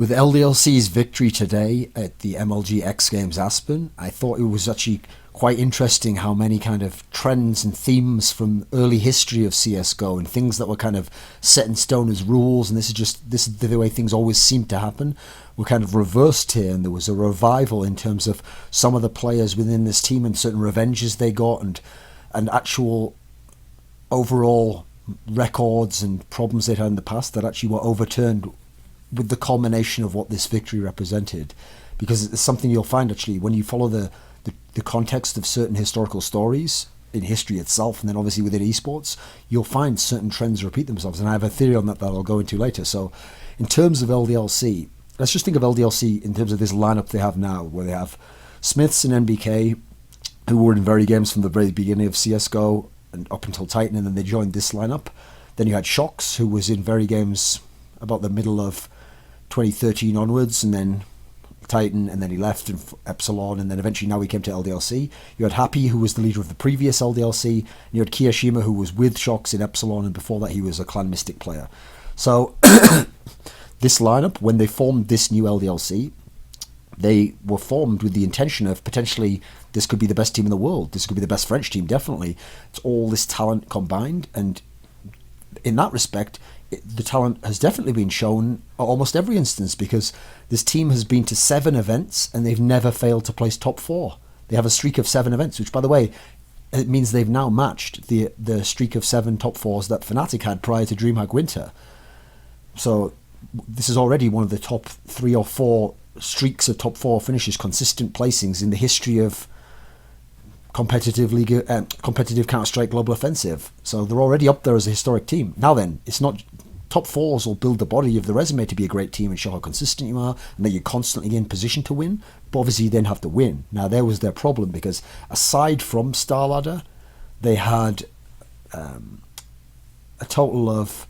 With LDLC's victory today at the MLG X Games Aspen, I thought it was actually quite interesting how many kind of trends and themes from early history of CSGO and things that were kind of set in stone as rules, and this is the way things always seem to happen, were kind of reversed here, and there was a revival in terms of some of the players within this team and certain revenges they got and actual overall records and problems they'd had in the past that actually were overturned with the culmination of what this victory represented. Because it's something you'll find actually when you follow the context of certain historical stories in history itself, and then obviously within esports, you'll find certain trends repeat themselves, and I have a theory on that I'll go into later. So in terms of LDLC, let's just think of LDLC in terms of this lineup they have now, where they have Smiths and NBK, who were in very games from the very beginning of CSGO and up until Titan, and then they joined this lineup. Then you had Shox, who was in very games about the middle of 2013 onwards, and then Titan, and then he left in Epsilon, and then eventually now he came to LDLC. You had Happy, who was the leader of the previous LDLC, and you had Kiyashima, who was with Shox in Epsilon, and before that he was a Clan Mystic player. So this lineup, when they formed this new LDLC, they were formed with the intention of potentially this could be the best team in the world, this could be the best French team, definitely. It's all this talent combined, and in that respect, the talent has definitely been shown at almost every instance, because this team has been to 7 events and they've never failed to place top 4. They have a streak of 7 events, which, by the way, it means they've now matched the streak of 7 top 4s that Fnatic had prior to DreamHack Winter. So this is already one of the top 3 or 4 streaks of top 4 finishes, consistent placings in the history of competitive Counter-Strike Global Offensive. So they're already up there as a historic team. Now then, it's not top 4s will build the body of the resume to be a great team and show how consistent you are and that you're constantly in position to win, but obviously you then have to win. Now there was their problem, because aside from Star Ladder, they had a total of,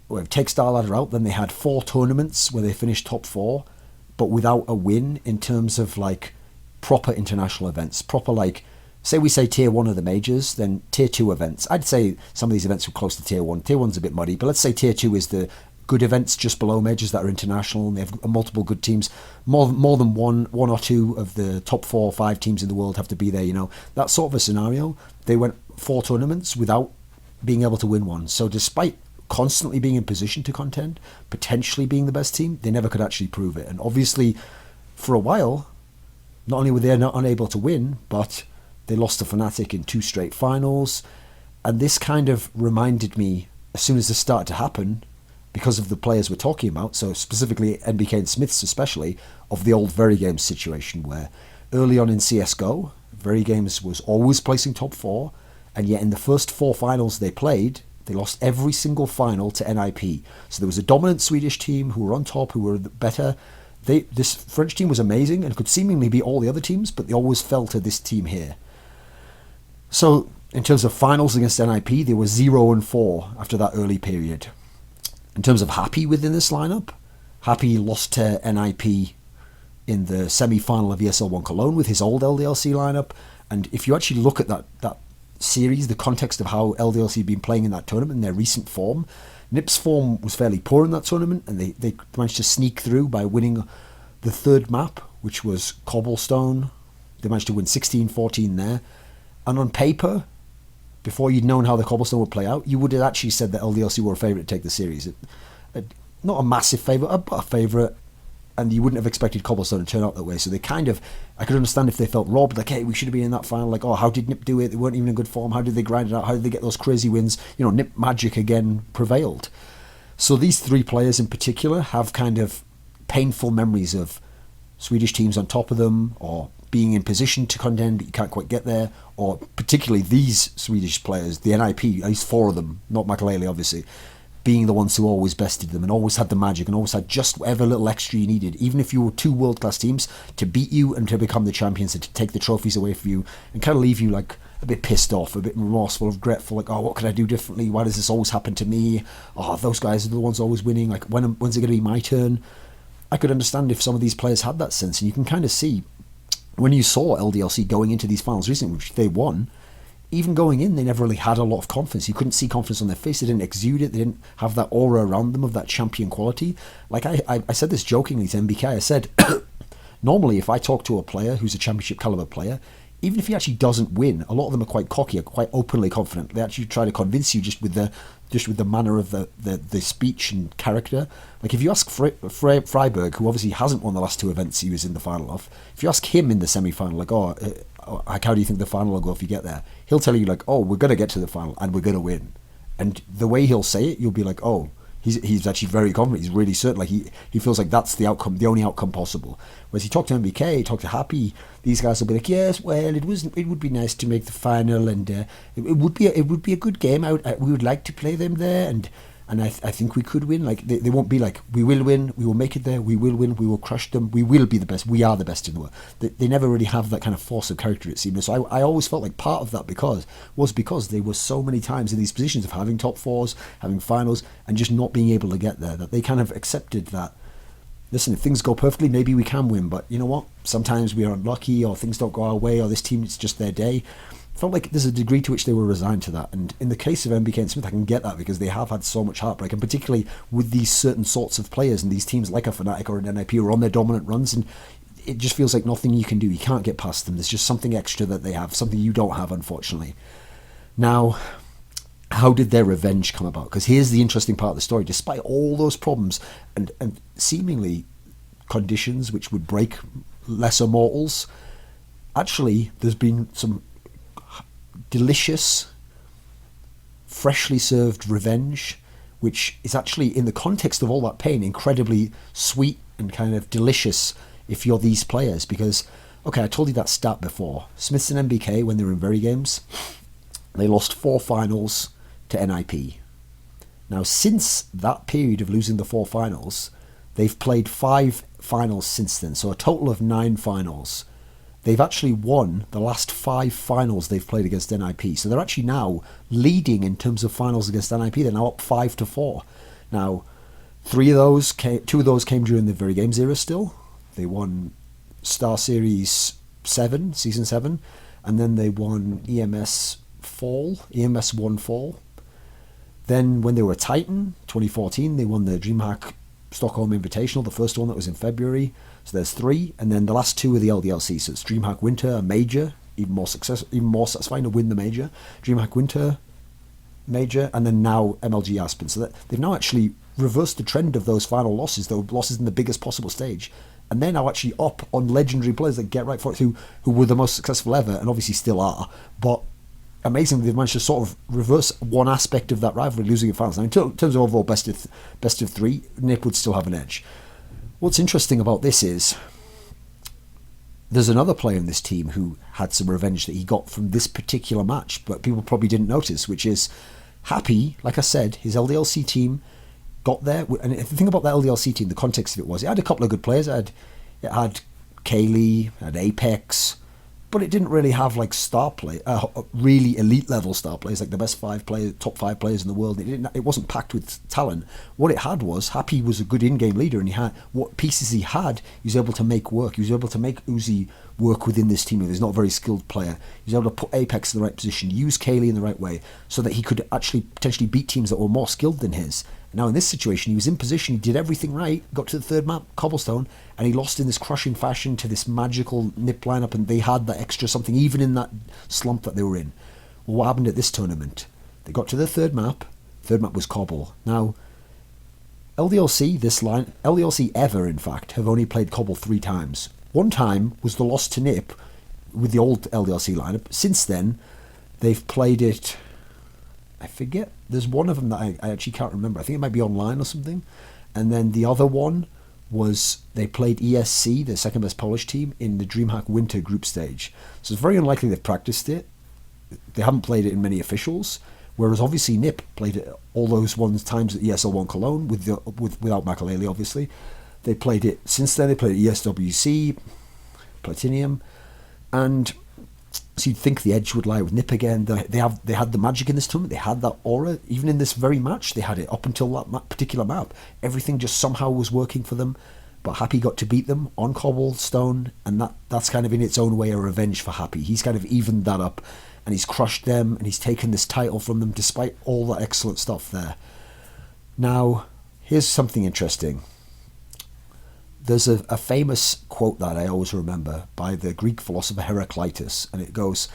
well, take Star Ladder out, then they had 4 tournaments where they finished top 4, but without a win in terms of like proper international events, proper, like, say we say tier 1 of the majors, then tier 2 events. I'd say some of these events were close to tier 1. Tier 1's a bit muddy, but let's say tier 2 is the good events just below majors that are international, and they have multiple good teams. More than one or two of the top 4 or 5 teams in the world have to be there, you know. That sort of a scenario. They went 4 tournaments without being able to win one. So despite constantly being in position to contend, potentially being the best team, they never could actually prove it. And obviously, for a while, not only were they not unable to win, but they lost to Fnatic in 2 straight finals. And this kind of reminded me, as soon as this started to happen, because of the players we're talking about, so specifically NBK and Smiths especially, of the old Very Games situation, where early on in CSGO, Very Games was always placing top 4, and yet in the first 4 finals they played, they lost every single final to NIP. So there was a dominant Swedish team who were on top, who were better. This French team was amazing and could seemingly beat all the other teams, but they always fell to this team here. So in terms of finals against NIP, they were 0-4 after that early period. In terms of Happy within this lineup, Happy lost to NIP in the semi-final of ESL 1 Cologne with his old LDLC lineup. And if you actually look at that series, the context of how LDLC had been playing in that tournament and their recent form, NIP's form was fairly poor in that tournament, and they managed to sneak through by winning the 3rd map, which was Cobblestone. They managed to win 16-14 there. And on paper, before you'd known how the Cobblestone would play out, you would have actually said that LDLC were a favourite to take the series. Not a massive favourite, but a favourite, and you wouldn't have expected Cobblestone to turn out that way. So they kind of, I could understand if they felt robbed, like, hey, we should have been in that final, like, oh, how did NIP do it? They weren't even in good form. How did they grind it out? How did they get those crazy wins? You know, NIP magic again prevailed. So these 3 players in particular have kind of painful memories of Swedish teams on top of them, or being in position to contend but you can't quite get there, or particularly these Swedish players, the NIP, at least 4 of them, not Makalele obviously, being the ones who always bested them and always had the magic and always had just whatever little extra you needed, even if you were 2 world-class teams, to beat you and to become the champions and to take the trophies away from you and kind of leave you like a bit pissed off, a bit remorseful, regretful, like, oh, what could I do differently? Why does this always happen to me? Oh, those guys are the ones always winning. Like, when's it going to be my turn? I could understand if some of these players had that sense, and you can kind of see when you saw LDLC going into these finals recently, which they won, even going in, they never really had a lot of confidence. You couldn't see confidence on their face. They didn't exude it. They didn't have that aura around them of that champion quality. Like I said this jokingly to MBK. I said, normally if I talk to a player who's a championship caliber player, even if he actually doesn't win, a lot of them are quite cocky, are quite openly confident. They actually try to convince you just with the manner of the speech and character. Like if you ask Freiburg, who obviously hasn't won the last two events he was in the final of, if you ask him in the semi-final, like, how do you think the final will go if you get there? He'll tell you like, oh, we're going to get to the final and we're going to win. And the way he'll say it, you'll be like, oh, he's actually very confident. He's really certain. Like he feels like that's the outcome, the only outcome possible. Whereas he talked to MBK, he talked to Happy, these guys will be like, yes, well, it would be nice to make the final, and it would be a good game. We would like to play them there, and I think we could win. Like they won't be like, we will win, we will make it there, we will win, we will crush them, we will be the best, we are the best in the world. They never really have that kind of force of character, it seems. So I always felt like part of that was because they were so many times in these positions of having top fours, having finals, and just not being able to get there, that they kind of accepted that, listen, if things go perfectly, maybe we can win, but you know what? Sometimes we are unlucky, or things don't go our way, or this team, it's just their day. Felt like there's a degree to which they were resigned to that. And in the case of MBK and Smith, I can get that because they have had so much heartbreak, and particularly with these certain sorts of players and these teams like a Fnatic or an NIP who are on their dominant runs, and it just feels like nothing you can do. You can't get past them. There's just something extra that they have, something you don't have, unfortunately. Now, how did their revenge come about? Because here's the interesting part of the story. Despite all those problems and seemingly conditions which would break lesser mortals, actually there's been some delicious, freshly served revenge, which is actually, in the context of all that pain, incredibly sweet and kind of delicious if you're these players. Because, okay, I told you that stat before. Smiths and MBK, when they were in Very Games, they lost 4 finals to NIP. Now, since that period of losing the 4 finals, they've played 5 finals since then, so a total of 9 finals. They've actually won the last 5 finals they've played against NIP. So they're actually now leading in terms of finals against NIP. They're now up 5-4. Now, 2 of those came during the Very Games era still. They won Star Series 7, Season 7, and then they won EMS 1 Fall. Then when they were Titan, 2014, they won the DreamHack Stockholm Invitational, the first one that was in February. So there's 3, and then the last 2 are the LDLC. So it's DreamHack Winter, a major, even more satisfying to win the major. DreamHack Winter, major, and then now MLG Aspen. So that they've now actually reversed the trend of those final losses, those losses in the biggest possible stage, and they're now actually up on legendary players that get right for it, who were the most successful ever, and obviously still are. But amazingly, they've managed to sort of reverse one aspect of that rivalry, losing in finals. Now, in terms of overall best of 3, Nip would still have an edge. What's interesting about this is there's another player in this team who had some revenge that he got from this particular match, but people probably didn't notice, which is Happy. Like I said, his LDLC team got there, and if you think about the LDLC team, the context of it had a couple of good players. It had Kaylee, it had Apex, but it didn't really have like really elite level star players, like the best top 5 players in the world. It wasn't packed with talent. What it had was, Happy was a good in-game leader, and he had what pieces he was able to make work. He was able to make Uzi work within this team. He's not a very skilled player. He was able to put Apex in the right position, use Kaylee in the right way, so that he could actually potentially beat teams that were more skilled than his. Now in this situation, he was in position, he did everything right, got to the 3rd map, Cobblestone, and he lost in this crushing fashion to this magical Nip lineup, and they had that extra something even in that slump that they were in. Well, what happened at this tournament? They got to the 3rd map. 3rd map was Cobble. Now, LDLC ever, in fact, have only played Cobble 3 times. One time was the loss to Nip with the old LDLC lineup. Since then, they've played it, I forget. There's one of them that I actually can't remember. I think it might be online or something. And then the other one was they played ESC, the second best Polish team, in the DreamHack Winter group stage. So it's very unlikely they've practiced it. They haven't played it in many officials. Whereas obviously Nip played it all those times at ESL1 Cologne without Makalele, obviously. They played it since then. They played it ESWC, Platinum, and so you'd think the edge would lie with Nip again. They had the magic in this tournament. They had that aura. Even in this very match, they had it up until that particular map. Everything just somehow was working for them. But Happy got to beat them on Cobblestone, and that's kind of in its own way a revenge for Happy. He's kind of evened that up. and he's crushed them, and he's taken this title from them despite all that excellent stuff there. Now, here's something interesting. There's a famous quote that I always remember by the Greek philosopher Heraclitus, and it goes,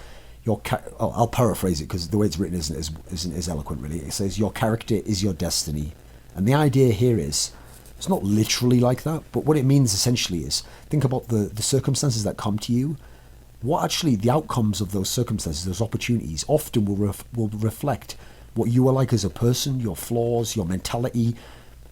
I'll paraphrase it because the way it's written isn't as eloquent really. It says, your character is your destiny. And the idea here is, it's not literally like that, but what it means essentially is, think about the circumstances that come to you. What actually the outcomes of those circumstances, those opportunities, often will reflect what you are like as a person, your flaws, your mentality,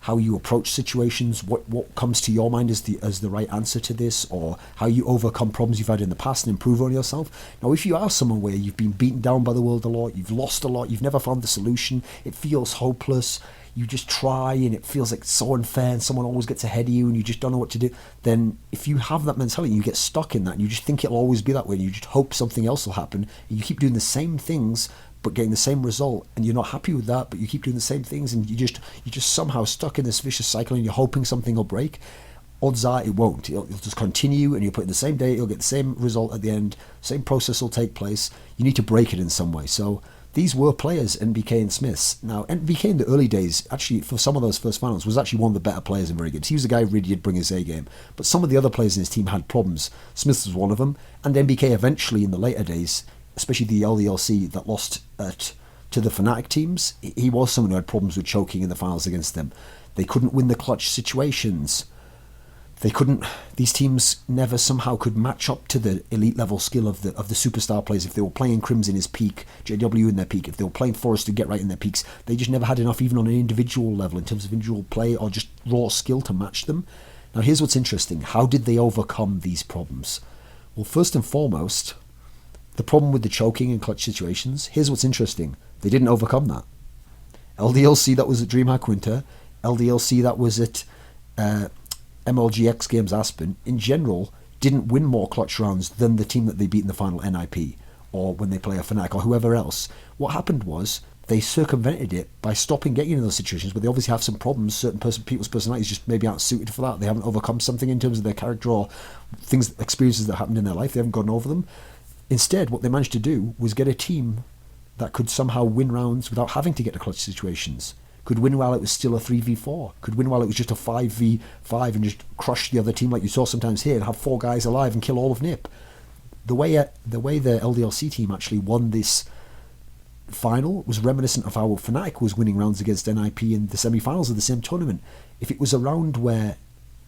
how you approach situations, what comes to your mind as the right answer to this, or how you overcome problems you've had in the past and improve on yourself. Now, if you are someone where you've been beaten down by the world a lot, you've lost a lot, you've never found the solution, it feels hopeless, you just try and it feels like it's so unfair and someone always gets ahead of you and you just don't know what to do, then if you have that mentality, you get stuck in that and you just think it'll always be that way and you just hope something else will happen and you keep doing the same things but getting the same result, and you're not happy with that, but you keep doing the same things, and you're just somehow stuck in this vicious cycle, and you're hoping something will break. Odds are it won't. It'll just continue, and you'll put in the same day, you'll get the same result at the end, same process will take place. You need to break it in some way. So these were players, NBK and Smiths. Now, NBK in the early days, actually, for some of those first finals, was actually one of the better players in very games. He was the guy who really did bring his A game. But some of the other players in his team had problems. Smiths was one of them, and NBK eventually in the later days, especially the LDLC that lost to the Fnatic teams, he was someone who had problems with choking in the finals against them. They couldn't win the clutch situations. These teams never somehow could match up to the elite level skill of the superstar players. If they were playing Crims in his peak, JW in their peak, if they were playing Forest to get right in their peaks, they just never had enough even on an individual level in terms of individual play or just raw skill to match them. Now here's what's interesting. How did they overcome these problems? Well, first and foremost, the problem with the choking in clutch situations, here's what's interesting. They didn't overcome that. LDLC that was at DreamHack Winter, LDLC that was at MLGX Games Aspen, in general, didn't win more clutch rounds than the team that they beat in the final NIP, or when they play a Fnatic, or whoever else. What happened was, they circumvented it by stopping getting in those situations, but they obviously have some problems. Certain people's personalities just maybe aren't suited for that. They haven't overcome something in terms of their character or experiences that happened in their life. They haven't gone over them. Instead, what they managed to do was get a team that could somehow win rounds without having to get to clutch situations. Could win while it was still a 3v4. Could win while it was just a 5v5 and just crush the other team like you saw sometimes here and have 4 guys alive and kill all of NIP. The way the LDLC team actually won this final was reminiscent of how Fnatic was winning rounds against NIP in the semi-finals of the same tournament. If it was a round where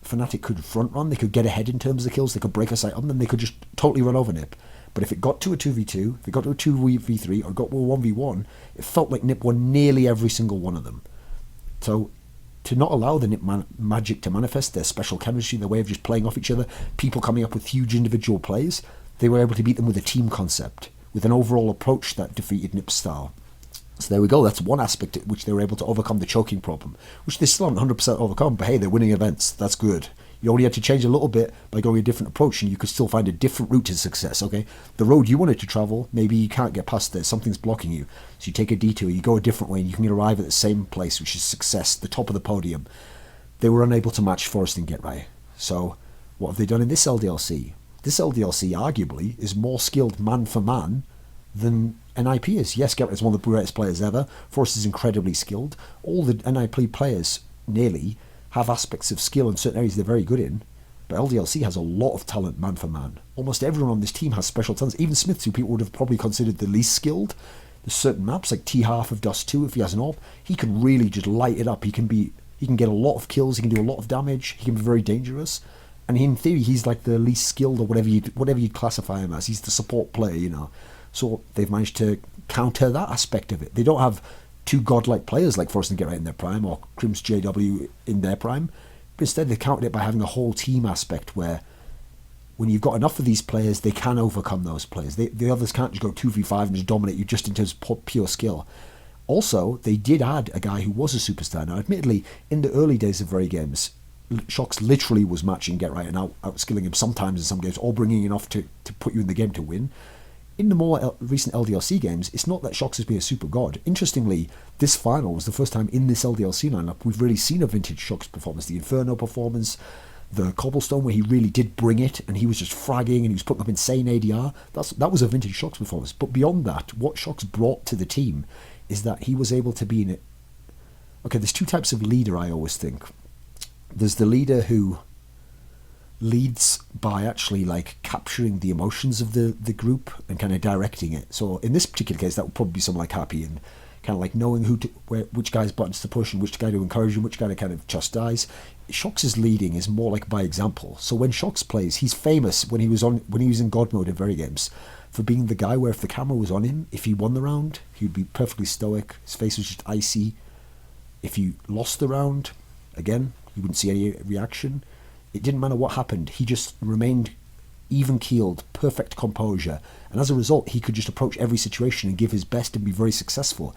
Fnatic could front run, they could get ahead in terms of the kills, they could break a site on them, they could just totally run over NIP. But if it got to a 2v2, if it got to a 2v3, or got to a 1v1, it felt like NIP won nearly every single one of them. So, to not allow the NIP magic to manifest, their special chemistry, their way of just playing off each other, people coming up with huge individual plays, they were able to beat them with a team concept, with an overall approach that defeated NIP's style. So there we go, that's one aspect at which they were able to overcome the choking problem, which they still haven't 100% overcome, but hey, they're winning events, that's good. You only had to change a little bit by going a different approach and you could still find a different route to success, okay? The road you wanted to travel, maybe you can't get past there, something's blocking you. So you take a detour, you go a different way and you can arrive at the same place, which is success, the top of the podium. They were unable to match Forest and Get Right. So what have they done in this LDLC? This LDLC arguably is more skilled man for man than NIP is. Yes, Get Right is one of the greatest players ever. Forest is incredibly skilled. All the NIP players, nearly, have aspects of skill in certain areas they're very good in, but LDLC has a lot of talent man for man. Almost everyone on this team has special talents. Even Smiths, who people would have probably considered the least skilled. There's certain maps like T-Half of Dust 2, if he has an AWP, he can really just light it up. He can get a lot of kills, he can do a lot of damage, he can be very dangerous. And in theory, he's like the least skilled, or whatever you'd classify him as. He's the support player, you know. So they've managed to counter that aspect of it. They don't have 2 godlike players like Forrest and Get Right in their prime, or Crims JW in their prime, but instead they countered it by having a whole team aspect where when you've got enough of these players, they can overcome those players. The others can't just go 2v5 and just dominate you just in terms of pure skill. Also, they did add a guy who was a superstar. Now, admittedly, in the early days of Very Games, Shox literally was matching Get Right and outskilling him sometimes in some games, or bringing enough to put you in the game to win. In the more recent LDLC games, it's not that Shox has been a super god. Interestingly, this final was the first time in this LDLC lineup we've really seen a vintage Shox performance. The Inferno performance, the cobblestone where he really did bring it, and he was just fragging and he was putting up insane ADR. That was a vintage Shocks performance. But beyond that, what Shocks brought to the team is that he was able to be in it. Okay, there's two types of leader, I always think. There's the leader who leads by actually like capturing the emotions of the group and kind of directing it. So in this particular case, that would probably be someone like Happy, and kind of like knowing which guy's buttons to push and which guy to encourage and which guy to kind of chastise. Shocks' leading is more like by example. So when Shocks plays, he's famous when he was in God mode in very games for being the guy where if the camera was on him, if he won the round, he would be perfectly stoic. His face was just icy. If you lost the round, again, you wouldn't see any reaction. It didn't matter what happened. He just remained even-keeled, perfect composure. And as a result, he could just approach every situation and give his best and be very successful.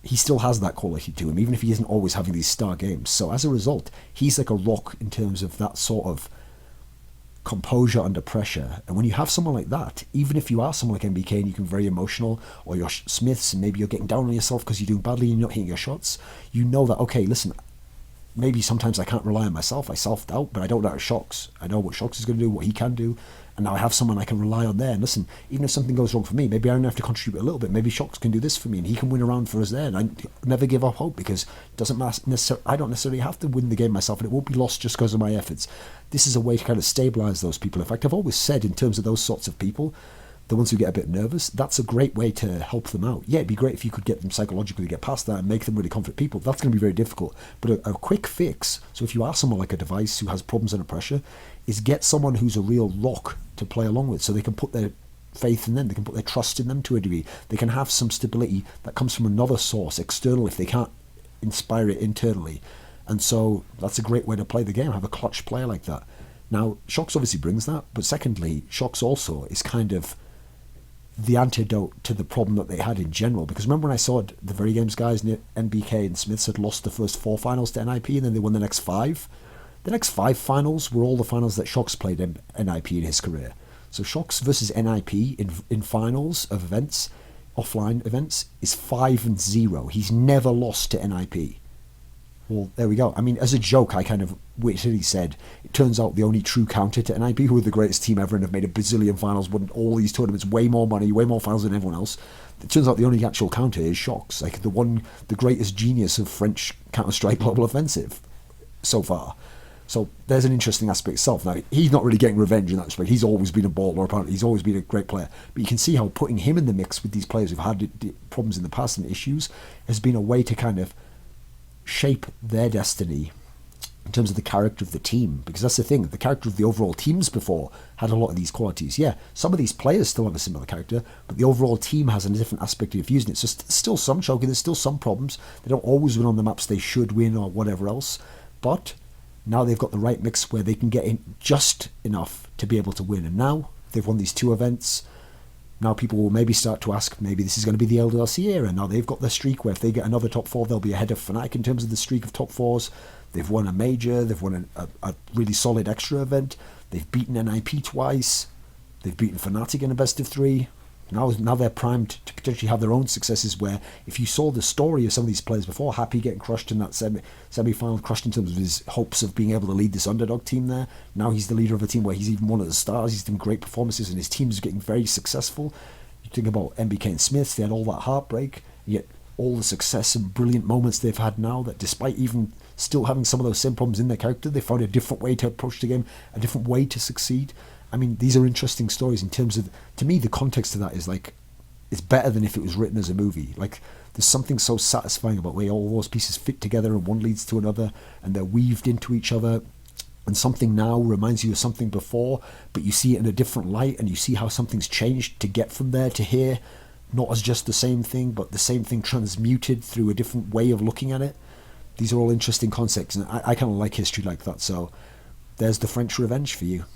He still has that quality to him, even if he isn't always having these star games. So as a result, he's like a rock in terms of that sort of composure under pressure. And when you have someone like that, even if you are someone like MBK and you can be very emotional, or you're Smiths and maybe you're getting down on yourself because you're doing badly and you're not hitting your shots, you know that, okay, listen, maybe sometimes I can't rely on myself. I self-doubt, but I don't doubt Shocks. I know what Shocks is going to do, what he can do, and now I have someone I can rely on there. And listen, even if something goes wrong for me, maybe I don't have to contribute a little bit. Maybe Shocks can do this for me, and he can win a round for us there. And I never give up hope, because it doesn't matter. I don't necessarily have to win the game myself, and it won't be lost just because of my efforts. This is a way to kind of stabilise those people. In fact, I've always said, in terms of those sorts of people, the ones who get a bit nervous, that's a great way to help them out. Yeah, it'd be great if you could get them psychologically to get past that and make them really confident people. That's going to be very difficult. But a quick fix, so if you are someone like a Device who has problems under pressure, is get someone who's a real rock to play along with, so they can put their faith in them, they can put their trust in them to a degree. They can have some stability that comes from another source, external, if they can't inspire it internally. And so that's a great way to play the game, have a clutch player like that. Now, Shocks obviously brings that, but secondly, Shocks also is kind of the antidote to the problem that they had in general. Because remember when I saw the very games guys, NBK and Smiths had lost the first 4 finals to NIP, and then they won the next 5? The next 5 finals were all the finals that Shocks played in NIP in his career. So Shocks versus NIP in finals of events, offline events, is 5-0. He's never lost to NIP. Well, there we go. I mean, as a joke, I kind of wittily said, it turns out the only true counter to NIP, who are the greatest team ever and have made a bazillion finals, won all these tournaments, way more money, way more finals than everyone else. It turns out the only actual counter is Shocks, like the greatest genius of French Counter-Strike Global Offensive so far. So there's an interesting aspect itself. Now, he's not really getting revenge in that respect. He's always been a baller, apparently. He's always been a great player. But you can see how putting him in the mix with these players who've had problems in the past and issues has been a way to kind of shape their destiny in terms of the character of the team. Because that's the thing, the character of the overall teams before had a lot of these qualities. Yeah, some of these players still have a similar character, but the overall team has a different aspect of using it. So still some choking, there's still some problems. They don't always win on the maps they should win or whatever else, but now they've got the right mix where they can get in just enough to be able to win. And now they've won these 2 events. Now people will maybe start to ask, maybe this is going to be the LDLC era. Now they've got their streak where if they get another top 4, they'll be ahead of Fnatic in terms of the streak of top 4s. They've won a major, they've won a really solid extra event. They've beaten NIP twice. They've beaten Fnatic in a best of 3. Now they're primed to potentially have their own successes, where if you saw the story of some of these players before, Happy getting crushed in that semi-final, crushed in terms of his hopes of being able to lead this underdog team there. Now he's the leader of a team where he's even one of the stars. He's doing great performances and his team's getting very successful. You think about MBK and Smiths, they had all that heartbreak, yet all the success and brilliant moments they've had now, that despite even still having some of those same problems in their character, they found a different way to approach the game, a different way to succeed. I mean, these are interesting stories in terms of, to me, the context of that is like, it's better than if it was written as a movie. Like, there's something so satisfying about where all those pieces fit together and one leads to another and they're weaved into each other, and something now reminds you of something before, but you see it in a different light and you see how something's changed to get from there to here, not as just the same thing, but the same thing transmuted through a different way of looking at it. These are all interesting concepts, and I kind of like history like that. So there's the French Revenge for you.